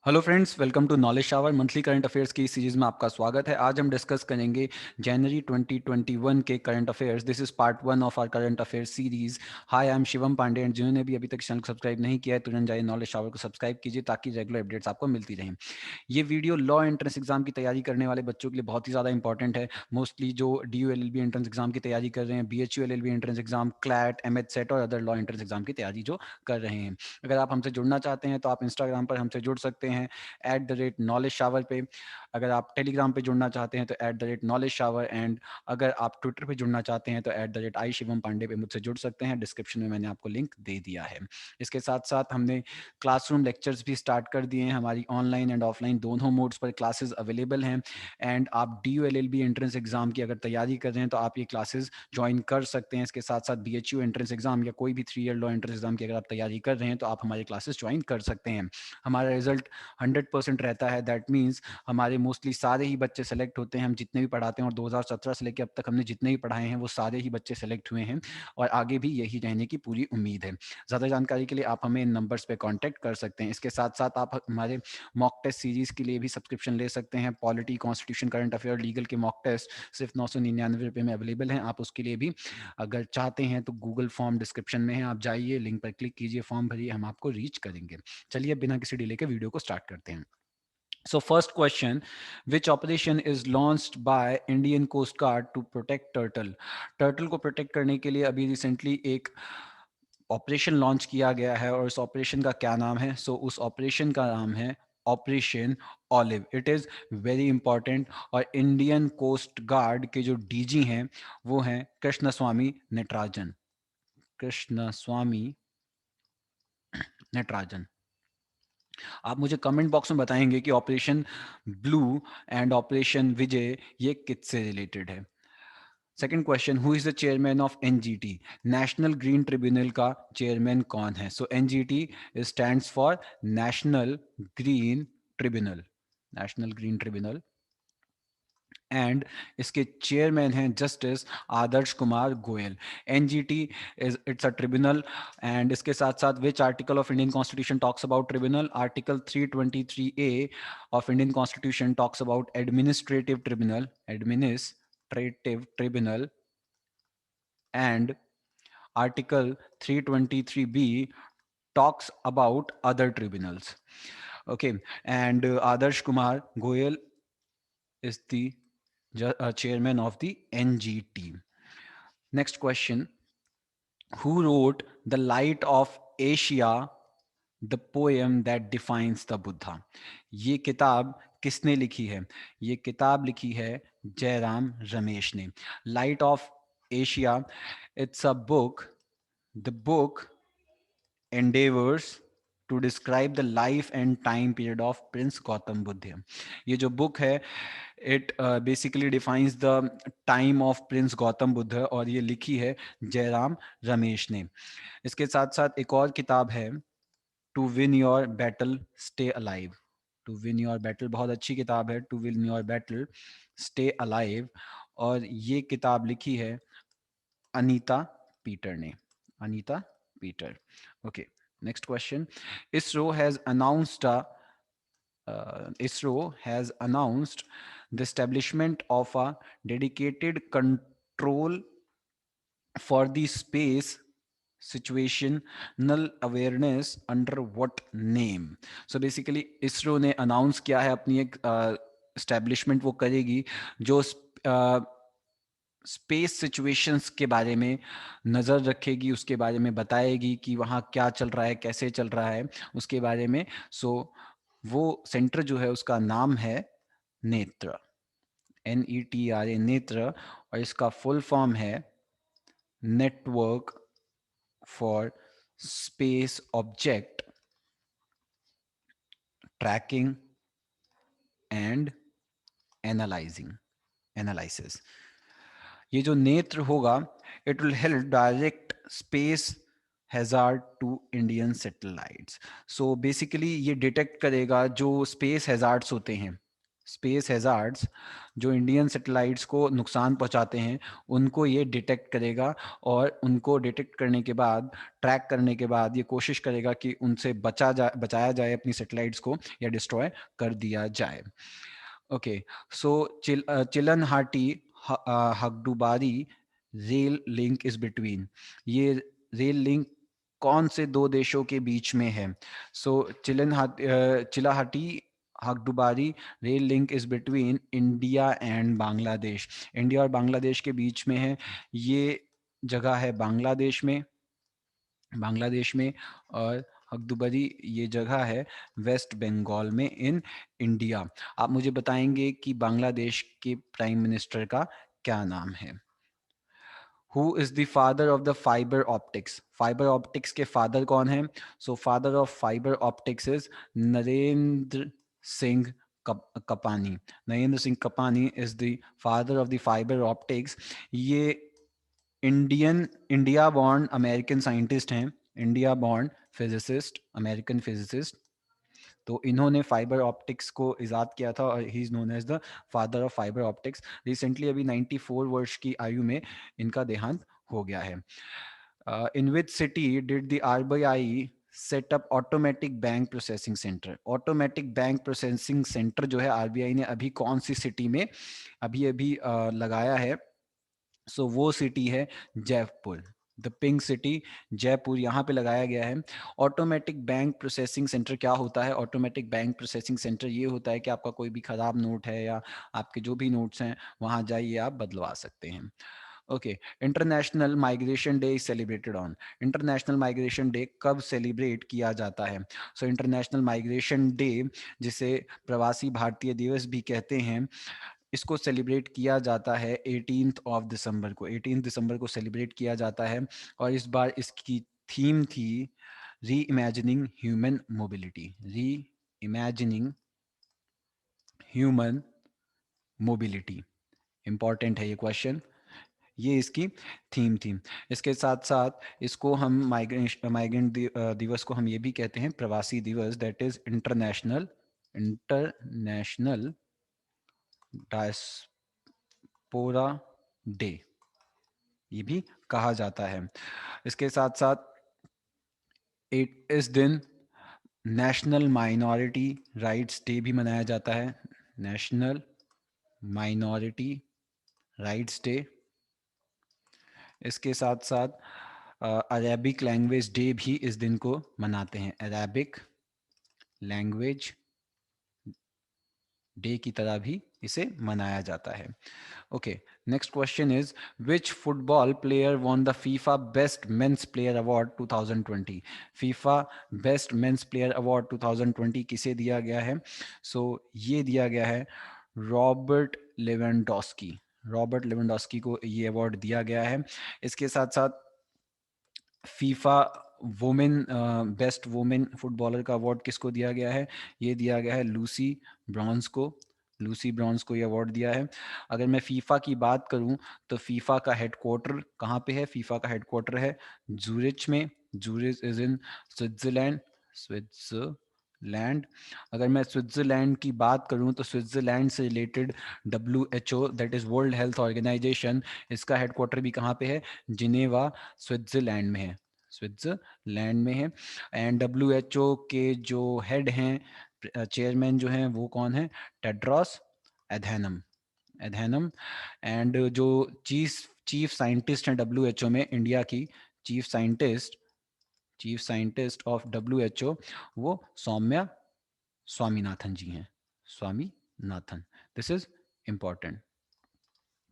Hello friends, welcome to knowledge shower monthly current affairs की series में आपका स्वागत है। आज हम डिस्कस करेंगे जनवरी 2021 के current affairs. This is part one of our current affairs series. Hi, I am Shivam Pandey and जिन्होंने भी अभी तक चैनल को सब्सक्राइब नहीं किया है तुरंत जाइए नॉलेज शावर को सब्सक्राइब कीजिए ताकि रेगुलर अपडेट्स आपको मिलती रहें। ये वीडियो लॉ एंट्रेंस एग्जाम की तैयारी करने वाले बच्चों के लिए बहुत ही ज़्यादा इंपॉर्टेंट है। मोस्टली जो DU LLB एंट्रेंस एग्जाम की तैयारी कर रहे हैं, BHU LLB entrance exam, CLAT, MH set और अदर लॉ एंट्रेंस एग्जाम की तैयारी जो कर रहे हैं। अगर आप हमसे जुड़ना चाहते हैं तो आप इंस्टाग्राम पर हमसे जुड़ सकते हैं @knowledge shower पे। अगर आप टेलीग्राम पे जुड़ना चाहते हैं तो @knowledge shower, एंड अगर आप ट्विटर पे जुड़ना चाहते हैं तो @iShivam Pandey पे मुझसे जुड़ सकते हैं। डिस्क्रिप्शन में मैंने आपको लिंक दे दिया है। इसके साथ साथ हमने क्लासरूम लेक्चर्स भी स्टार्ट कर दिए हैं। हमारी ऑनलाइन एंड ऑफलाइन दोनों मोड्स पर क्लासेस अवेलेबल हैं। एंड आप DU LLB एंट्रेंस एग्जाम की अगर तैयारी कर रहे हैं तो आप ये क्लासेस ज्वाइन कर सकते हैं। इसके साथ साथ BHU एंट्रेंस एग्जाम या कोई भी 3 ईयर लॉ एंट्रेंस एग्जाम की अगर आप तैयारी कर रहे हैं तो आप हमारे क्लासेस ज्वाइन कर सकते हैं। हमारा रिजल्ट 100% रहता है। दैट मीन्स हमारे मोस्टली सारे ही बच्चे सेलेक्ट होते हैं। हम जितने भी पढ़ाते हैं और 2017 से लेकर अब तक हमने जितने भी पढ़ाए हैं वो सारे ही बच्चे सेलेक्ट हुए हैं और आगे भी यही रहने की पूरी उम्मीद है। ज़्यादा जानकारी के लिए आप हमें इन नंबर्स पे कांटेक्ट कर सकते हैं। इसके साथ साथ आप हमारे मॉक टेस्ट सीरीज के लिए भी सब्सक्रिप्शन ले सकते हैं। Polity, constitution, current affair, legal के मॉक टेस्ट सिर्फ 999 रुपये में अवेलेबल हैं। आप उसके लिए भी अगर चाहते हैं तो गूगल फॉर्म डिस्क्रिप्शन में है, आप जाइए, लिंक पर क्लिक कीजिए, फॉर्म भरिए, हम आपको रीच करेंगे। चलिए बिना किसी डिले के वीडियो को स्टार्ट करते हैं। So first question, which operation is launched by Indian Coast Guard to protect turtle? Turtle को protect करने के लिए अभी रिसेंटली एक ऑपरेशन लॉन्च किया गया है और उस ऑपरेशन का क्या नाम है? उस ऑपरेशन का नाम है operation olive. It is very important. और इंडियन कोस्ट गार्ड के जो DG हैं वो हैं कृष्णस्वामी नटराजन। कृष्णस्वामी नटराजन। आप मुझे कमेंट बॉक्स में बताएंगे कि ऑपरेशन ब्लू एंड ऑपरेशन विजय ये किससे रिलेटेड है। Second question, who is the chairman of NGT? National green tribunal का चेयरमैन कौन है? NGT stands for national green tribunal. National green tribunal. And इसके चेयरमैन हैं justice Adarsh Kumar Goyal. NGT is it's a tribunal. And इसके साथ साथ विच article of Indian constitution talks about tribunal? Article 323A of Indian constitution talks about administrative tribunal. Administrative tribunal. And article 323B talks about other tribunals. Okay, and Adarsh Kumar Goyal is the chairman of the NGT. Next question, who wrote The Light of Asia, the poem that defines the Buddha? ये किताब किसने लिखी है? ये किताब लिखी है जयराम रमेश ने। Light of Asia, it's a book. The book endeavors to describe the life and time period of Prince Gautam Buddha. ये जो बुक है it basically defines the time of Prince Gautam Buddha और ये लिखी है जयराम रमेश ने। इसके साथ साथ एक और किताब है to win your battle stay alive. To win your battle बहुत अच्छी किताब है, to win your battle stay alive, और ये किताब लिखी है अनीता पीटर ने। Anita Peter. Okay, next question. ISRO has announced ISRO has announced the establishment of a dedicated control for the space situational awareness under what name? So basically ISRO ने announce किया है अपनी एक एस्टेब्लिशमेंट वो करेगी जो स्पेस सिचुएशंस के बारे में नज़र रखेगी, उसके बारे में बताएगी कि वहाँ क्या चल रहा है, कैसे चल रहा है, उसके बारे में। वो सेंटर जो है उसका नाम है नेत्र। NETRA, नेत्र। और इसका फुल फॉर्म है network for space object tracking and analysing analysis. ये जो नेत्र होगा it will help direct space hazard to Indian satellites. So basically ये डिटेक्ट करेगा जो स्पेस हैजार्ड्स होते हैं, स्पेस हैजार्ड्स जो इंडियन सैटेलाइट्स को नुकसान पहुंचाते हैं, उनको ये डिटेक्ट करेगा और उनको डिटेक्ट करने के बाद, ट्रैक करने के बाद ये कोशिश करेगा कि उनसे बचाया जाए अपनी सैटेलाइट्स को, या डिस्ट्रॉय कर दिया जाए। Okay, so Chilahati Haldibari rail link is between, ये रेल लिंक कौन से दो देशों के बीच में है? So Chilahati Haldibari rail link is between India and Bangladesh, India और बांग्लादेश के बीच में है। ये जगह है बांग्लादेश में, और हकदुबरी ये जगह है वेस्ट बंगाल में इन इंडिया। आप मुझे बताएंगे कि बांग्लादेश के प्राइम मिनिस्टर का क्या नाम है? Who is the father of the fibre optics, fibre optics के फादर कौन है? So father of fibre optics is Narendra Singh Kapany, Narendra Singh Kapany is the father of the fibre optics. ये इंडिया बॉर्न अमेरिकन साइंटिस्ट हैं, India born physicist, American physicist. तो इन्होंने fibre optics को इजाद किया था और he is known as the father of fibre optics. Recently अभी 94 वर्ष की आयु में इनका देहांत हो गया है। In which city did the RBI set up automatic bank processing centre? Automatic bank processing centre जो है आरबीआई ने अभी कौन सी सिटी में अभी अभी लगाया है? सो वो सिटी है Jaipur, the pink city Jaipur, यहाँ पे लगाया गया है। ऑटोमेटिक बैंक प्रोसेसिंग सेंटर क्या होता है? ऑटोमेटिक बैंक प्रोसेसिंग सेंटर ये होता है कि आपका कोई भी खराब नोट है या आपके जो भी नोट्स हैं वहाँ जाइए आप बदलवा सकते हैं। Okay, international migration day is celebrated on, international migration day कब सेलिब्रेट किया जाता है? सो इंटरनेशनल माइग्रेशन डे, जिसे प्रवासी भारतीय दिवस भी कहते हैं, इसको सेलिब्रेट किया जाता है 18th ऑफ दिसंबर को, 18 दिसंबर को सेलिब्रेट किया जाता है। और इस बार इसकी थीम थी री इमेजिनिंग ह्यूमन मोबिलिटी, री इमेजिनिंग ह्यूमन मोबिलिटी। इंपॉर्टेंट है ये क्वेश्चन, ये इसकी थीम थी। इसके साथ साथ इसको हम माइग्रेंट दिवस को हम ये भी कहते हैं प्रवासी दिवस, that is international diaspora day, ये भी कहा जाता है। इसके साथ साथ इस दिन नेशनल माइनॉरिटी राइट्स डे भी मनाया जाता है, नेशनल माइनॉरिटी राइट्स डे। इसके साथ साथ अरेबिक लैंग्वेज डे भी इस दिन को मनाते हैं, अरेबिक लैंग्वेज डे की तरह भी इसे मनाया जाता है। Okay, next question is which football player won the FIFA Best Men's Player Award 2020? FIFA Best Men's Player Award 2020 किसे दिया गया है? So ये दिया गया है रॉबर्ट लेवेंडोस्की, रॉबर्ट लेवेंडोस्की को ये अवार्ड दिया गया है। इसके साथ साथ FIFA women best women footballer का अवार्ड किसको दिया गया है? ये दिया गया है लूसी ब्रॉन्स को, लूसी ब्रॉन्स को ये अवार्ड दिया है। अगर मैं फीफा की बात करूं तो फीफा का हेडक्वार्टर कहाँ पे है? फीफा का हेडक्वार्टर है जूरिच में, Zurich is in Switzerland, Switzerland. अगर मैं स्विट्जरलैंड की बात करूं तो स्विट्जरलैंड से related WHO, that is world health organisation, इसका हेडक्वार्टर भी कहाँ पे है? जिनेवा, स्विट्जरलैंड में है, स्विट्जरलैंड में है। एंड WHO के जो हेड हैं, चेयरमैन जो हैं, वो कौन है? टेड्रोस एधेनम, एधेनम। एंड जो चीफ चीफ साइंटिस्ट हैं WHO में, इंडिया की चीफ साइंटिस्ट ऑफ WHO, वो सौम्या स्वामीनाथन जी हैं, Swaminathan. This is important.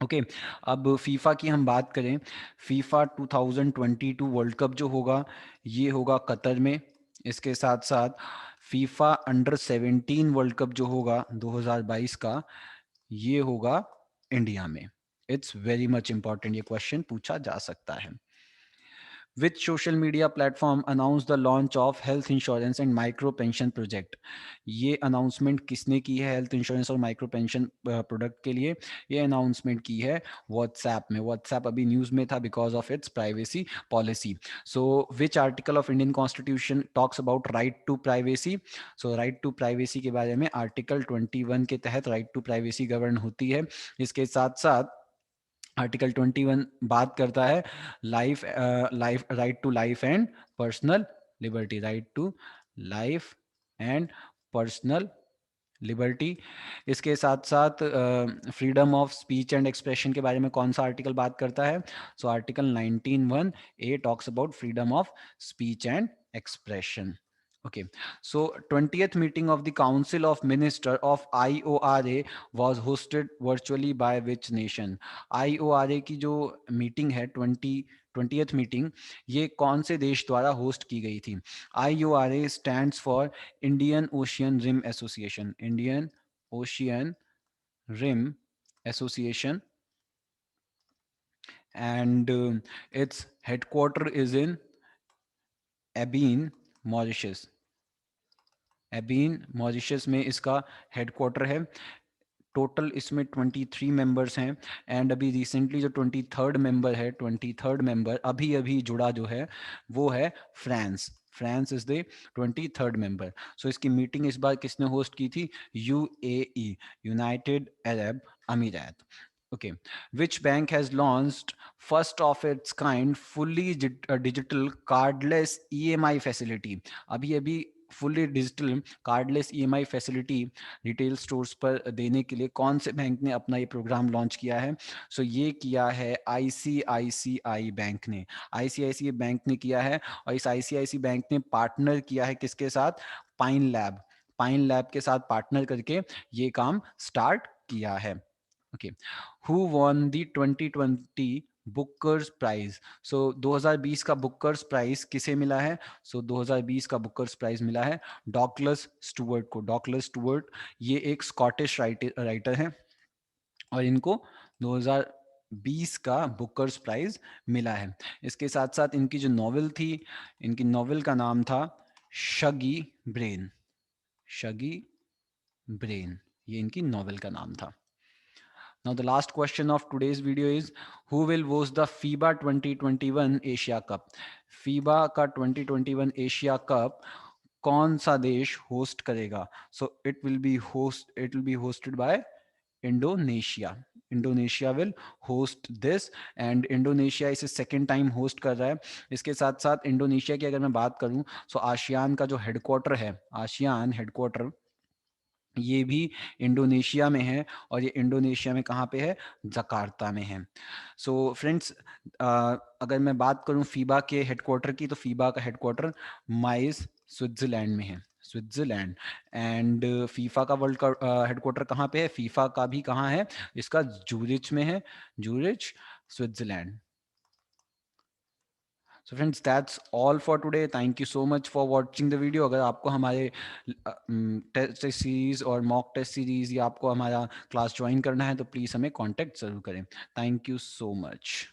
Okay, अब फीफा की हम बात करें, फीफा 2022 वर्ल्ड कप जो होगा ये होगा कतर में। इसके साथ साथ फीफा अंडर 17 वर्ल्ड कप जो होगा 2022 का, ये होगा इंडिया में। इट्स वेरी मच इंपॉर्टेंट, ये क्वेश्चन पूछा जा सकता है। Which social media platform announced the launch of health insurance and micro pension project? ये अनाउंसमेंट किसने की है हेल्थ इंश्योरेंस और माइक्रो पेंशन प्रोडक्ट के लिए? ये अनाउंसमेंट की है व्हाट्सएप में. व्हाट्सएप अभी न्यूज में था because of its privacy policy. So which article of Indian constitution talks about right to privacy? So right to privacy के बारे में आर्टिकल 21 के तहत राइट टू प्राइवेसी गवर्न होती है. इसके साथ साथ आर्टिकल 21 बात करता है life life right to life and personal liberty. Right to life and personal liberty. इसके साथ साथ freedom of speech and expression के बारे में कौन सा आर्टिकल बात करता है? So article 19(1)(a) talks about freedom of speech and expression. Okay, so 20th meeting of the Council of Minister of IORA was hosted virtually by which nation? IORA की जो मीटिंग है 20th मीटिंग, ये कौन से देश द्वारा host की गई थी? IORA stands for Indian Ocean Rim Association. Indian Ocean Rim Association, and its headquarter is in Ebene Mauritius. Ebene Mauritius में इसका हेडक्वार्टर है. टोटल इसमें 23 मेंबर्स हैं. एंड अभी रिसेंटली जो 23rd मेंबर अभी अभी जुड़ा जो है वो है France. France is the 23rd member. So इसकी मीटिंग इस बार किसने होस्ट की थी? यूएई, यूनाइटेड अरब अमीरात. Okay, which bank has launched first of its kind fully digital cardless EMI facility? अभी अभी fully digital cardless EMI facility retail stores पर देने के लिए कौन से बैंक ने अपना ये प्रोग्राम लॉन्च किया है? सो ये किया है आईसीआईसीआई बैंक ने. आईसीआईसीआई बैंक ने किया है. और इस आईसीआईसी बैंक ने पार्टनर किया है किसके साथ? Pine lab. पाइन लैब के साथ पार्टनर करके ये काम स्टार्ट किया है. Okay. Who won the 2020 Bookers prize? So 2020 का बुकर्स प्राइज किसे मिला है? सो 2020 का बुकर्स प्राइज मिला है डॉकलस स्टुअर्ट को. डॉकलस स्टुअर्ट ये एक स्कॉटिश राइटर हैं और इनको 2020 का बुकर्स प्राइज मिला है. इसके साथ साथ इनकी जो नॉवेल थी, इनकी नॉवेल का नाम था शगी ब्रेन. शगी ब्रेन, ये इनकी नॉवेल का नाम था. Now the last question of today's video is who will host the FIBA 2021 Asia Cup? FIBA का 2021 Asia Cup कौन सा देश होस्ट करेगा? So it will be hosted by Indonesia. Indonesia will host this and Indonesia इसे second time host कर रहा है. इसके साथ साथ इंडोनेशिया की अगर मैं बात करूं तो आसियान का जो हेडक्वार्टर है, आसियान हेडक्वार्टर ये भी इंडोनेशिया में है. और ये इंडोनेशिया में कहाँ पे है? जकार्ता में है. सो फ्रेंड्स, अगर मैं बात करूं फीबा के हेडक्वार्टर की, तो फीबा का हेडक्वार्टर माइस स्विट्जरलैंड में है. स्विट्जरलैंड. एंड फीफा का वर्ल्ड हेडक्वार्टर कहाँ पे है? फीफा का भी कहाँ है? इसका जूरिच में है. Zurich, Switzerland. So friends, that's all for today. Thank you so much for watching the video. अगर आपको हमारे टेस्ट सीरीज और मॉक टेस्ट सीरीज या आपको हमारा क्लास ज्वाइन करना है तो प्लीज़ हमें कांटेक्ट जरूर करें. Thank you so much.